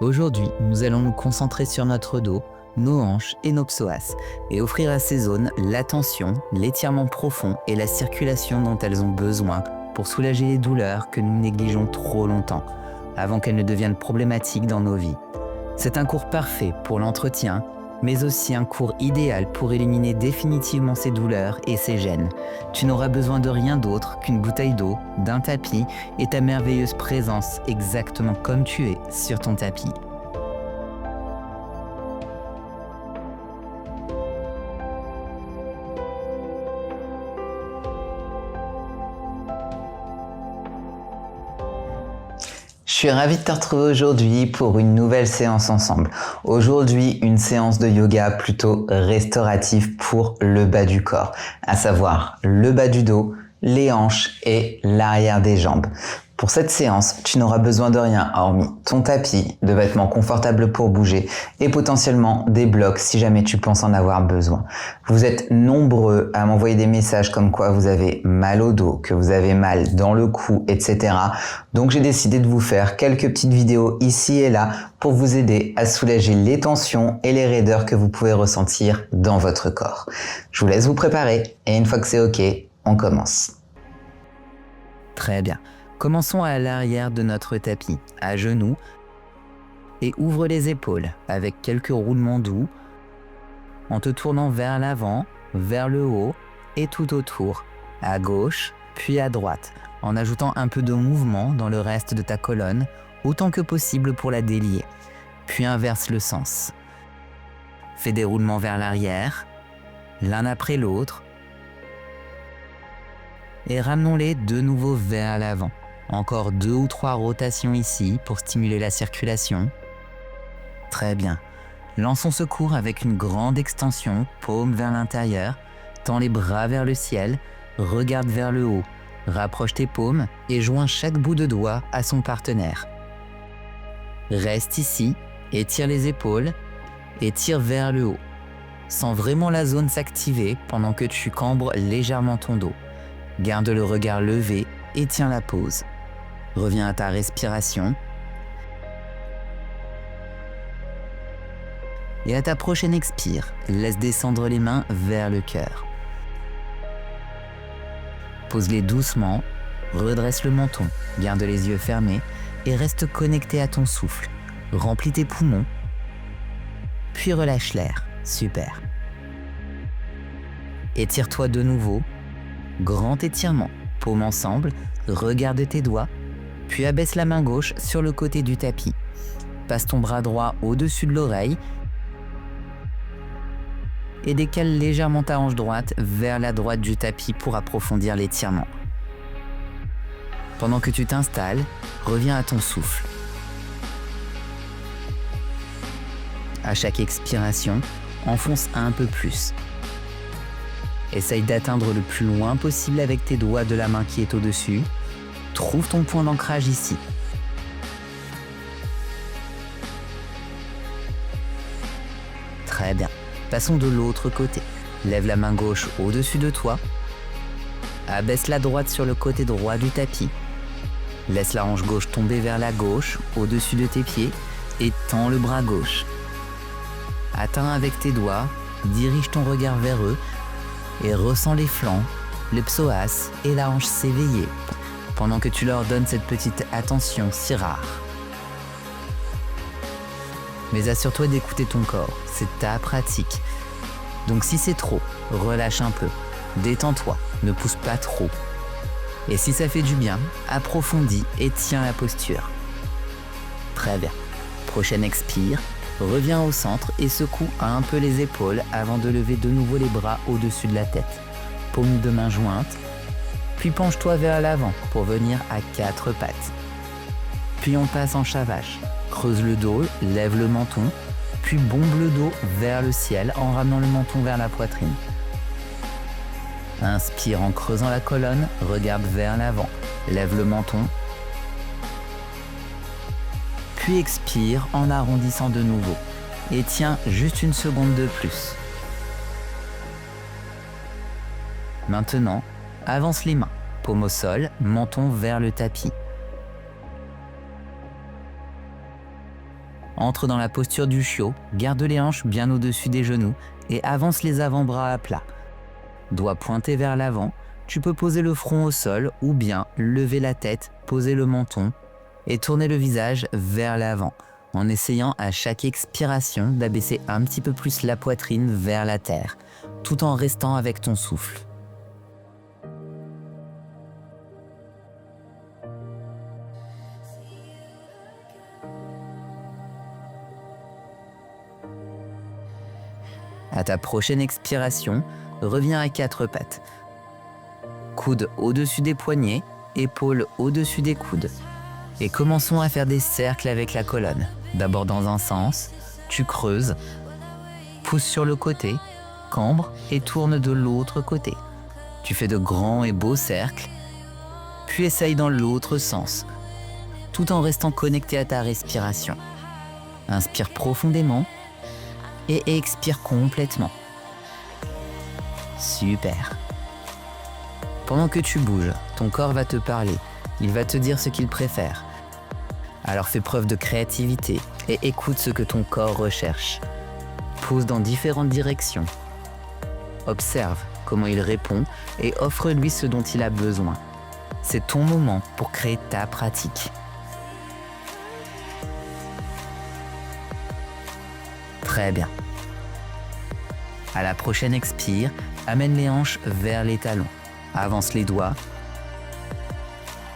Aujourd'hui, nous allons nous concentrer sur notre dos, nos hanches et nos psoas et offrir à ces zones l'attention, l'étirement profond et la circulation dont elles ont besoin pour soulager les douleurs que nous négligeons trop longtemps avant qu'elles ne deviennent problématiques dans nos vies. C'est un cours parfait pour l'entretien, mais aussi un cours idéal pour éliminer définitivement ces douleurs et ces gênes. Tu n'auras besoin de rien d'autre qu'une bouteille d'eau, d'un tapis et ta merveilleuse présence exactement comme tu es sur ton tapis. Je suis ravi de te retrouver aujourd'hui pour une nouvelle séance ensemble. Aujourd'hui, une séance de yoga plutôt restaurative pour le bas du corps, à savoir le bas du dos, les hanches et l'arrière des jambes. Pour cette séance, tu n'auras besoin de rien hormis ton tapis, de vêtements confortables pour bouger et potentiellement des blocs si jamais tu penses en avoir besoin. Vous êtes nombreux à m'envoyer des messages comme quoi vous avez mal au dos, que vous avez mal dans le cou, etc. Donc j'ai décidé de vous faire quelques petites vidéos ici et là pour vous aider à soulager les tensions et les raideurs que vous pouvez ressentir dans votre corps. Je vous laisse vous préparer et une fois que c'est OK, on commence. Très bien. Commençons à l'arrière de notre tapis, à genoux, et ouvre les épaules avec quelques roulements doux, en te tournant vers l'avant, vers le haut et tout autour, à gauche puis à droite, en ajoutant un peu de mouvement dans le reste de ta colonne, autant que possible pour la délier, puis inverse le sens. Fais des roulements vers l'arrière, l'un après l'autre, et ramenons-les de nouveau vers l'avant. Encore 2 ou 3 rotations ici pour stimuler la circulation. Très bien. Lançons ce cours avec une grande extension, paume vers l'intérieur, tends les bras vers le ciel, regarde vers le haut, rapproche tes paumes et joins chaque bout de doigt à son partenaire. Reste ici, étire les épaules et tire vers le haut. Sens vraiment la zone s'activer pendant que tu cambres légèrement ton dos. Garde le regard levé et tiens la pause. Reviens à ta respiration. Et à ta prochaine expire, laisse descendre les mains vers le cœur. Pose-les doucement, redresse le menton, garde les yeux fermés et reste connecté à ton souffle. Remplis tes poumons, puis relâche l'air. Super. Étire-toi de nouveau. Grand étirement, paumes ensemble, regarde tes doigts, puis abaisse la main gauche sur le côté du tapis. Passe ton bras droit au-dessus de l'oreille et décale légèrement ta hanche droite vers la droite du tapis pour approfondir l'étirement. Pendant que tu t'installes, reviens à ton souffle. À chaque expiration, enfonce un peu plus. Essaye d'atteindre le plus loin possible avec tes doigts de la main qui est au-dessus. Trouve ton point d'ancrage ici. Très bien. Passons de l'autre côté. Lève la main gauche au-dessus de toi. Abaisse la droite sur le côté droit du tapis. Laisse la hanche gauche tomber vers la gauche, au-dessus de tes pieds, et tends le bras gauche. Atteins avec tes doigts, dirige ton regard vers eux, et ressens les flancs, le psoas et la hanche s'éveiller, pendant que tu leur donnes cette petite attention si rare. Mais assure-toi d'écouter ton corps, c'est ta pratique. Donc si c'est trop, relâche un peu, détends-toi, ne pousse pas trop. Et si ça fait du bien, approfondis et tiens la posture. Très bien. Prochaine expire, reviens au centre et secoue un peu les épaules avant de lever de nouveau les bras au-dessus de la tête. Paumes de main jointes, puis penche-toi vers l'avant pour venir à 4 pattes. Puis on passe en chat vache. Creuse le dos, lève le menton, puis bombe le dos vers le ciel en ramenant le menton vers la poitrine. Inspire en creusant la colonne, regarde vers l'avant, lève le menton. Puis expire en arrondissant de nouveau. Et tiens juste une seconde de plus. Maintenant, avance les mains, paume au sol, menton vers le tapis. Entre dans la posture du chiot, garde les hanches bien au-dessus des genoux et avance les avant-bras à plat. Doigts pointés vers l'avant, tu peux poser le front au sol ou bien lever la tête, poser le menton et tourner le visage vers l'avant en essayant à chaque expiration d'abaisser un petit peu plus la poitrine vers la terre, tout en restant avec ton souffle. À ta prochaine expiration, reviens à quatre pattes. Coudes au-dessus des poignets, épaules au-dessus des coudes. Et commençons à faire des cercles avec la colonne. D'abord dans un sens, tu creuses, pousse sur le côté, cambre et tourne de l'autre côté. Tu fais de grands et beaux cercles, puis essaye dans l'autre sens, tout en restant connecté à ta respiration. Inspire profondément et expire complètement. Super. Pendant que tu bouges, ton corps va te parler. Il va te dire ce qu'il préfère. Alors fais preuve de créativité et écoute ce que ton corps recherche. Pousse dans différentes directions. Observe comment il répond et offre-lui ce dont il a besoin. C'est ton moment pour créer ta pratique. Très bien. À la prochaine expire, amène les hanches vers les talons. Avance les doigts.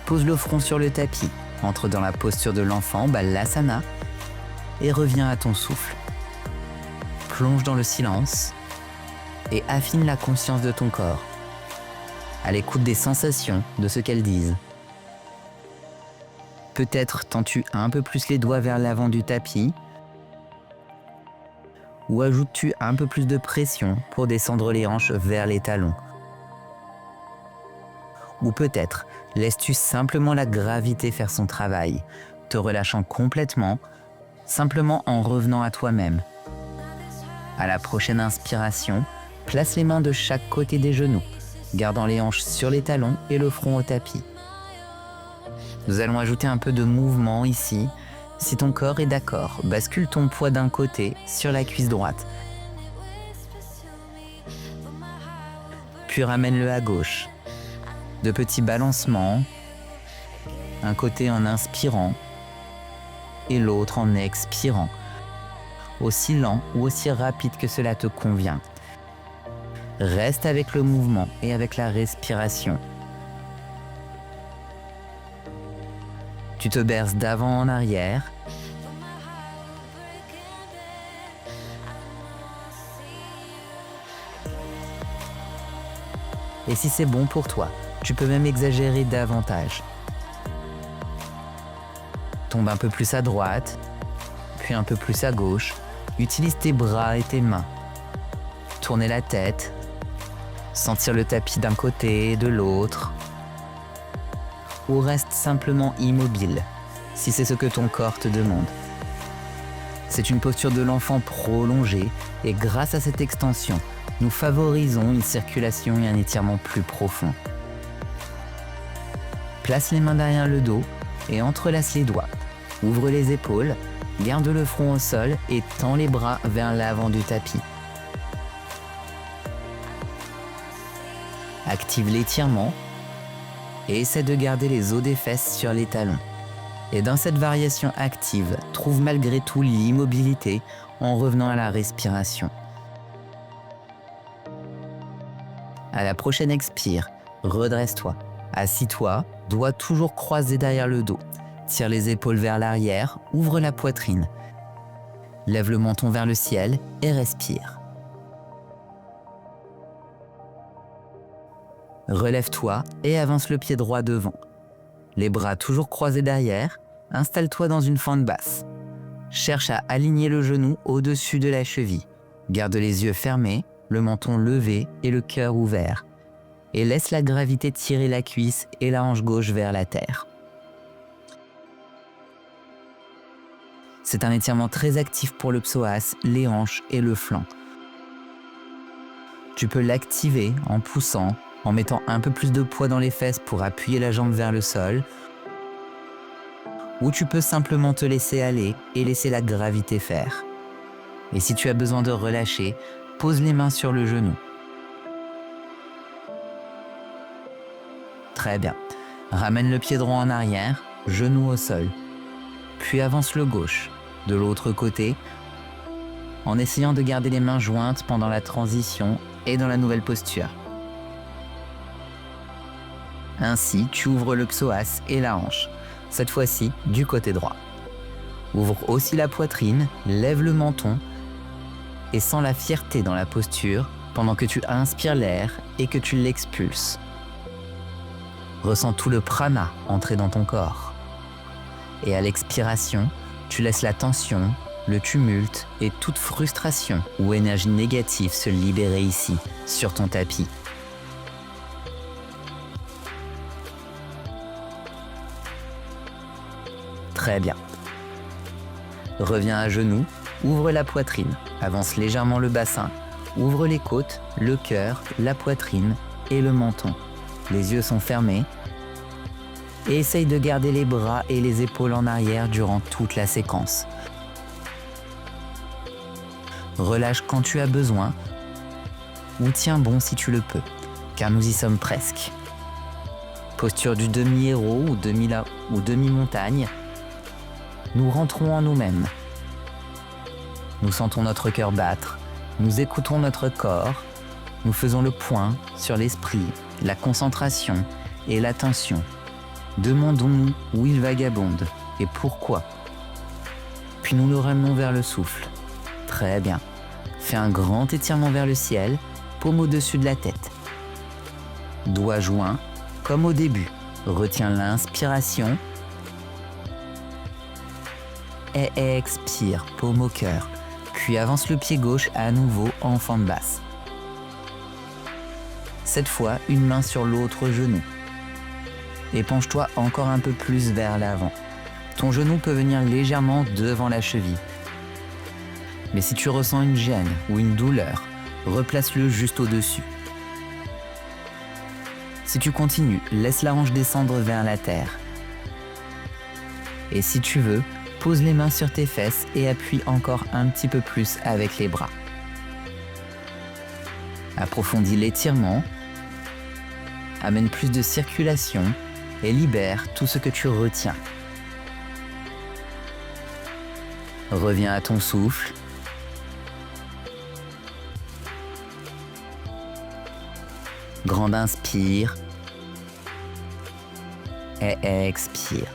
Pose le front sur le tapis. Entre dans la posture de l'enfant, Balasana, et reviens à ton souffle. Plonge dans le silence et affine la conscience de ton corps, à l'écoute des sensations, de ce qu'elles disent. Peut-être tends-tu un peu plus les doigts vers l'avant du tapis, ou ajoutes-tu un peu plus de pression pour descendre les hanches vers les talons. Ou peut-être laisses-tu simplement la gravité faire son travail, te relâchant complètement, simplement en revenant à toi-même. À la prochaine inspiration, place les mains de chaque côté des genoux, gardant les hanches sur les talons et le front au tapis. Nous allons ajouter un peu de mouvement ici. Si ton corps est d'accord, bascule ton poids d'un côté sur la cuisse droite, puis ramène-le à gauche. De petits balancements, un côté en inspirant et l'autre en expirant, aussi lent ou aussi rapide que cela te convient. Reste avec le mouvement et avec la respiration. Tu te berces d'avant en arrière. Et si c'est bon pour toi, tu peux même exagérer davantage. Tombe un peu plus à droite, puis un peu plus à gauche. Utilise tes bras et tes mains. Tournez la tête, sentir le tapis d'un côté et de l'autre. Ou reste simplement immobile, si c'est ce que ton corps te demande. C'est une posture de l'enfant prolongée et grâce à cette extension, nous favorisons une circulation et un étirement plus profond. Place les mains derrière le dos et entrelace les doigts. Ouvre les épaules, garde le front au sol et tends les bras vers l'avant du tapis. Active l'étirement et essaie de garder les os des fesses sur les talons. Et dans cette variation active, trouve malgré tout l'immobilité en revenant à la respiration. À la prochaine expire, redresse-toi. Assis-toi, doigts toujours croisés derrière le dos. Tire les épaules vers l'arrière, ouvre la poitrine. Lève le menton vers le ciel et respire. Relève-toi et avance le pied droit devant. Les bras toujours croisés derrière, installe-toi dans une fente basse. Cherche à aligner le genou au-dessus de la cheville. Garde les yeux fermés, le menton levé et le cœur ouvert. Et laisse la gravité tirer la cuisse et la hanche gauche vers la terre. C'est un étirement très actif pour le psoas, les hanches et le flanc. Tu peux l'activer en poussant, en mettant un peu plus de poids dans les fesses pour appuyer la jambe vers le sol, ou tu peux simplement te laisser aller et laisser la gravité faire. Et si tu as besoin de relâcher, pose les mains sur le genou. Très bien. Ramène le pied droit en arrière, genou au sol. Puis avance le gauche, de l'autre côté, en essayant de garder les mains jointes pendant la transition et dans la nouvelle posture. Ainsi, tu ouvres le psoas et la hanche, cette fois-ci du côté droit. Ouvre aussi la poitrine, lève le menton et sens la fierté dans la posture pendant que tu inspires l'air et que tu l'expulses. Ressens tout le prana entrer dans ton corps. Et à l'expiration, tu laisses la tension, le tumulte et toute frustration ou énergie négative se libérer ici, sur ton tapis. Très bien. Reviens à genoux, ouvre la poitrine, avance légèrement le bassin, ouvre les côtes, le cœur, la poitrine et le menton. Les yeux sont fermés et essaye de garder les bras et les épaules en arrière durant toute la séquence. Relâche quand tu as besoin ou tiens bon si tu le peux, car nous y sommes presque. Posture du demi-héros ou demi-montagne, nous rentrons en nous-mêmes. Nous sentons notre cœur battre, nous écoutons notre corps, nous faisons le point sur l'esprit, la concentration et l'attention. Demandons-nous où il vagabonde et pourquoi. Puis nous le ramenons vers le souffle. Très bien. Fais un grand étirement vers le ciel, paume au-dessus de la tête. Doigts joints, comme au début. Retiens l'inspiration et expire, paume au cœur. Puis avance le pied gauche à nouveau en fente basse. Cette fois, une main sur l'autre genou. Et penche-toi encore un peu plus vers l'avant. Ton genou peut venir légèrement devant la cheville. Mais si tu ressens une gêne ou une douleur, replace-le juste au-dessus. Si tu continues, laisse la hanche descendre vers la terre. Et si tu veux, pose les mains sur tes fesses et appuie encore un petit peu plus avec les bras. Approfondis l'étirement, amène plus de circulation et libère tout ce que tu retiens. Reviens à ton souffle. Grande inspire et expire.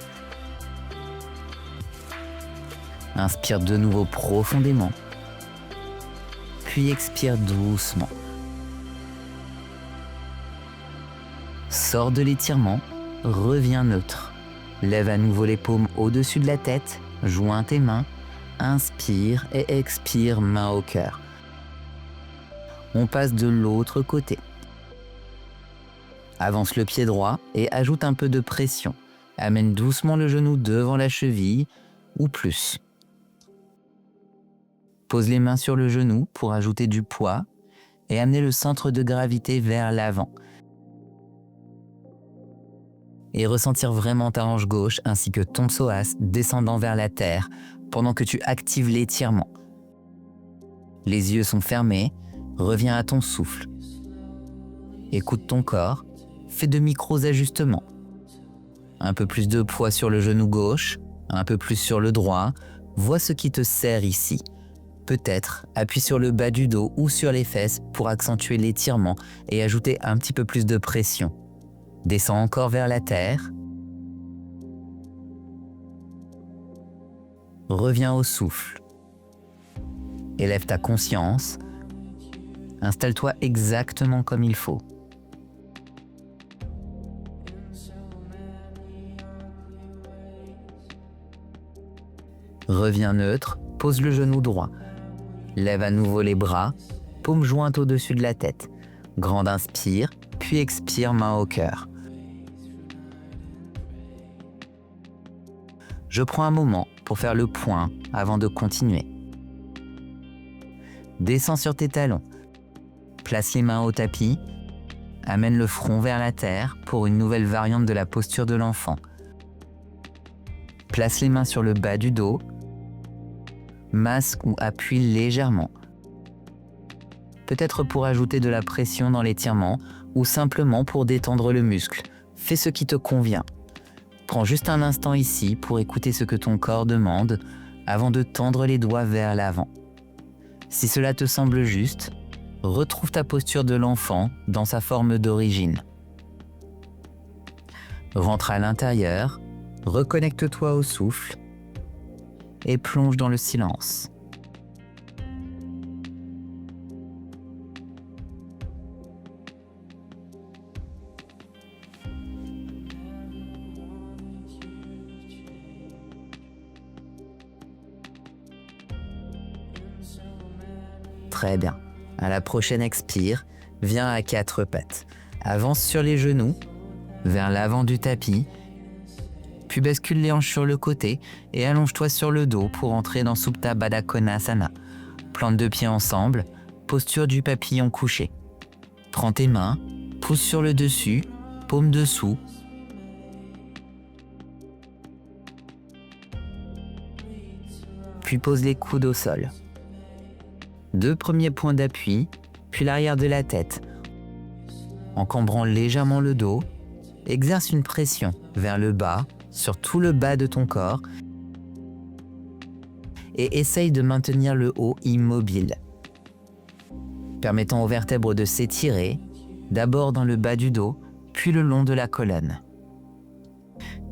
Inspire de nouveau profondément, puis expire doucement. Sors de l'étirement, reviens neutre. Lève à nouveau les paumes au-dessus de la tête, joins tes mains, inspire et expire main au cœur. On passe de l'autre côté. Avance le pied droit et ajoute un peu de pression. Amène doucement le genou devant la cheville ou plus. Pose les mains sur le genou pour ajouter du poids et amener le centre de gravité vers l'avant. Et ressentir vraiment ta hanche gauche ainsi que ton psoas descendant vers la terre pendant que tu actives l'étirement. Les yeux sont fermés, reviens à ton souffle. Écoute ton corps, fais de micros ajustements. Un peu plus de poids sur le genou gauche, un peu plus sur le droit, vois ce qui te sert ici. Peut-être appuie sur le bas du dos ou sur les fesses pour accentuer l'étirement et ajouter un petit peu plus de pression. Descends encore vers la terre. Reviens au souffle. Élève ta conscience. Installe-toi exactement comme il faut. Reviens neutre, pose le genou droit. Lève à nouveau les bras, paume jointe au-dessus de la tête. Grande inspire, puis expire main au cœur. Je prends un moment pour faire le point avant de continuer. Descends sur tes talons. Place les mains au tapis. Amène le front vers la terre pour une nouvelle variante de la posture de l'enfant. Place les mains sur le bas du dos, masse ou appuie légèrement. Peut-être pour ajouter de la pression dans l'étirement ou simplement pour détendre le muscle. Fais ce qui te convient. Prends juste un instant ici pour écouter ce que ton corps demande avant de tendre les doigts vers l'avant. Si cela te semble juste, retrouve ta posture de l'enfant dans sa forme d'origine. Rentre à l'intérieur, reconnecte-toi au souffle et plonge dans le silence. Très bien. À la prochaine expire, viens à 4 pattes. Avance sur les genoux, vers l'avant du tapis, puis bascule les hanches sur le côté et allonge-toi sur le dos pour entrer dans Supta Baddha Konasana. Plante 2 pieds ensemble, posture du papillon couché. Prends tes mains, pousse sur le dessus, paume dessous. Puis pose les coudes au sol. 2 premiers points d'appui, puis l'arrière de la tête. En cambrant légèrement le dos, exerce une pression vers le bas, sur tout le bas de ton corps, et essaye de maintenir le haut immobile, permettant aux vertèbres de s'étirer, d'abord dans le bas du dos, puis le long de la colonne.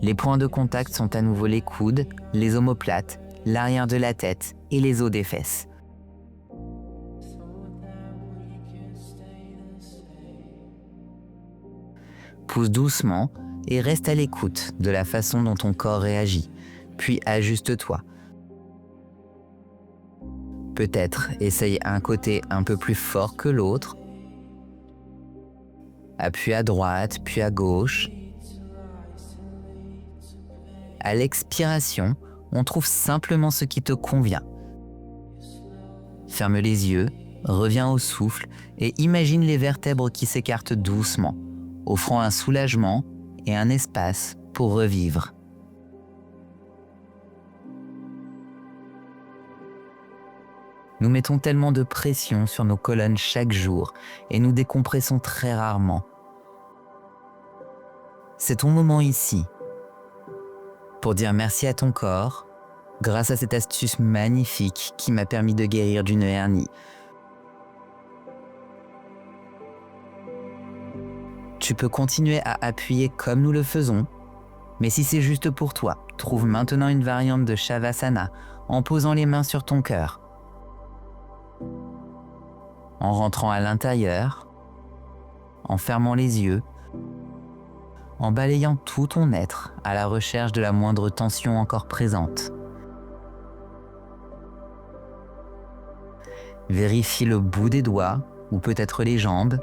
Les points de contact sont à nouveau les coudes, les omoplates, l'arrière de la tête et les os des fesses. Pousse doucement et reste à l'écoute de la façon dont ton corps réagit, puis ajuste-toi. Peut-être essaye un côté un peu plus fort que l'autre. Appuie à droite, puis à gauche. À l'expiration, on trouve simplement ce qui te convient. Ferme les yeux, reviens au souffle et imagine les vertèbres qui s'écartent doucement, offrant un soulagement et un espace pour revivre. Nous mettons tellement de pression sur nos colonnes chaque jour et nous décompressons très rarement. C'est ton moment ici pour dire merci à ton corps grâce à cette astuce magnifique qui m'a permis de guérir d'une hernie. Tu peux continuer à appuyer comme nous le faisons, mais si c'est juste pour toi, trouve maintenant une variante de Shavasana en posant les mains sur ton cœur. En rentrant à l'intérieur, en fermant les yeux, en balayant tout ton être à la recherche de la moindre tension encore présente. Vérifie le bout des doigts ou peut-être les jambes.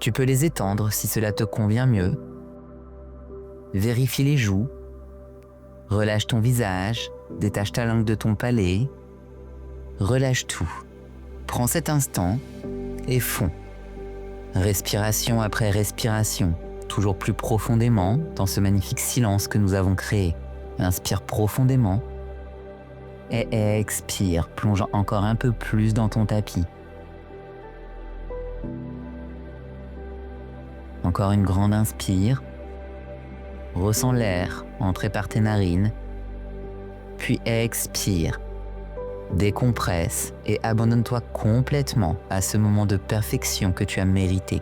Tu peux les étendre si cela te convient mieux. Vérifie les joues. Relâche ton visage, détache ta langue de ton palais. Relâche tout. Prends cet instant et fonds. Respiration après respiration, toujours plus profondément dans ce magnifique silence que nous avons créé. Inspire profondément et expire, plongeant encore un peu plus dans ton tapis. Encore une grande inspire. Ressens l'air entrer par tes narines. Puis expire. Décompresse et abandonne-toi complètement à ce moment de perfection que tu as mérité.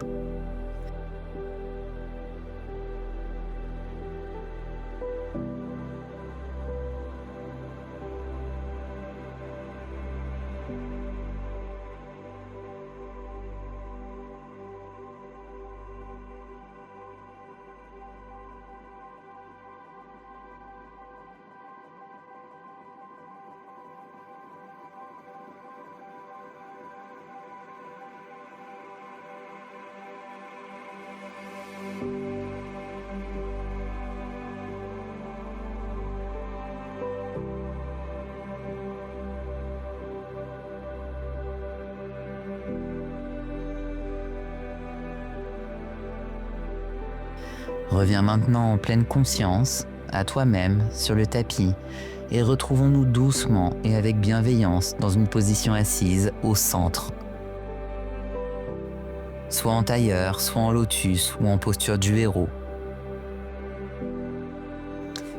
Reviens maintenant en pleine conscience à toi-même sur le tapis et retrouvons-nous doucement et avec bienveillance dans une position assise au centre. Soit en tailleur, soit en lotus ou en posture du héros.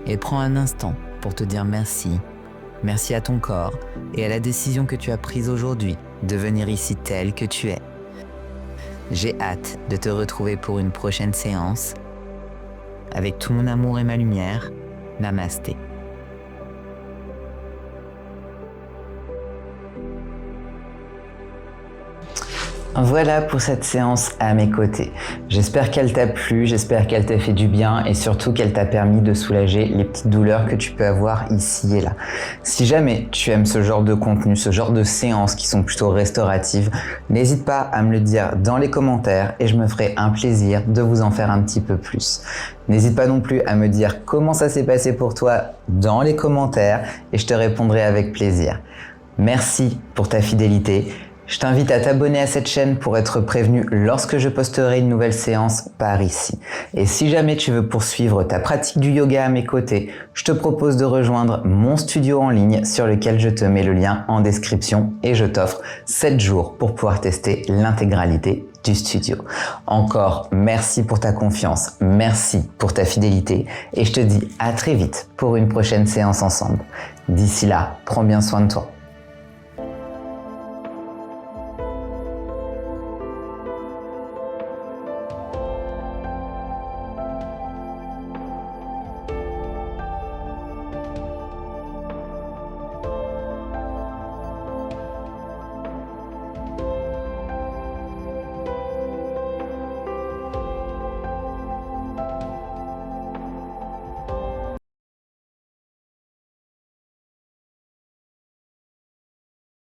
Et prends un instant pour te dire merci. Merci à ton corps et à la décision que tu as prise aujourd'hui de venir ici tel que tu es. J'ai hâte de te retrouver pour une prochaine séance. Avec tout mon amour et ma lumière, Namasté. Voilà pour cette séance à mes côtés. J'espère qu'elle t'a plu, j'espère qu'elle t'a fait du bien et surtout qu'elle t'a permis de soulager les petites douleurs que tu peux avoir ici et là. Si jamais tu aimes ce genre de contenu, ce genre de séances qui sont plutôt restauratives, n'hésite pas à me le dire dans les commentaires et je me ferai un plaisir de vous en faire un petit peu plus. N'hésite pas non plus à me dire comment ça s'est passé pour toi dans les commentaires et je te répondrai avec plaisir. Merci pour ta fidélité. Je t'invite à t'abonner à cette chaîne pour être prévenu lorsque je posterai une nouvelle séance par ici. Et si jamais tu veux poursuivre ta pratique du yoga à mes côtés, je te propose de rejoindre mon studio en ligne sur lequel je te mets le lien en description et je t'offre 7 jours pour pouvoir tester l'intégralité du studio. Encore merci pour ta confiance, merci pour ta fidélité et je te dis à très vite pour une prochaine séance ensemble. D'ici là, prends bien soin de toi.